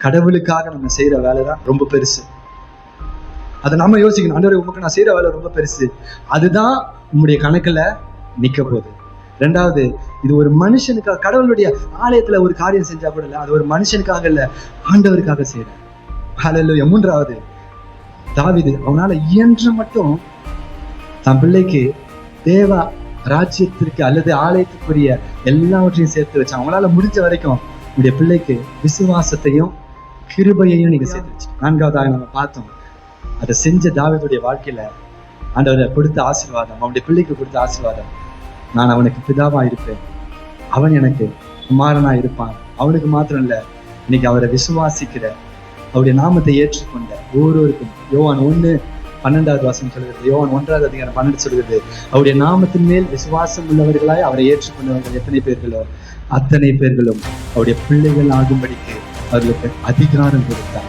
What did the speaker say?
கடவுளுக்காக நம்ம செய்யற வேலை தான் ரொம்ப பெருசு. அதை நாம யோசிக்கணும். ஆண்டவரே, உமக்கு நான் செய்யற வேலை ரொம்ப பெருசு, அதுதான் உங்களுடைய கணக்குல நிக்க போகுது. ரெண்டாவது, இது ஒரு மனுஷனுக்காக, கடவுளுடைய ஆலயத்துல ஒரு காரியம் செஞ்சா கூட இல்ல, அது ஒரு மனுஷனுக்காக இல்ல, ஆண்டவருக்காக செய்யறேன். ஹல்லேலூயா. மூன்றாவது, தாவீது அவனால இயன்ற மட்டும் தன் பிள்ளைக்கு தேவ ராஜ்யத்திற்கு அல்லது ஆலயத்துக்குரிய எல்லாவற்றையும் சேர்த்து வச்சான். அவங்களால முடிஞ்ச வரைக்கும் உடைய பிள்ளைக்கு விசுவாசத்தையும் கிருபையையும் நீங்க சேர்த்து வச்சு. நான்காவதாக நம்ம பார்த்தோம், அதை செஞ்ச தாவீதுடைய வாழ்க்கையில ஆண்டவரை கொடுத்த ஆசீர்வாதம், அவனுடைய பிள்ளைக்கு கொடுத்த ஆசீர்வாதம், நான் அவனுக்கு பிதாவா இருப்பேன், அவன் எனக்கு குமாரனா இருப்பான். அவனுக்கு மாத்திரம் இல்ல, இன்னைக்கு அவரை விசுவாசிக்கிற, அவருடைய நாமத்தை ஏற்றுக்கொண்ட ஒவ்வொருவருக்கும், யோவான் 1:12 சொல்கிறது, யோவான் 1:12 சொல்கிறது, அவருடைய நாமத்தின் மேல் விசுவாசம் உள்ளவர்களாய் அவரை ஏற்றுக்கொண்டவர்கள் எத்தனை பேர்களோ அத்தனை பேர்களும் அவருடைய பிள்ளைகள் ஆகும்படிக்கு அவர்களுக்கு அதிகாரம் கொடுத்தார்.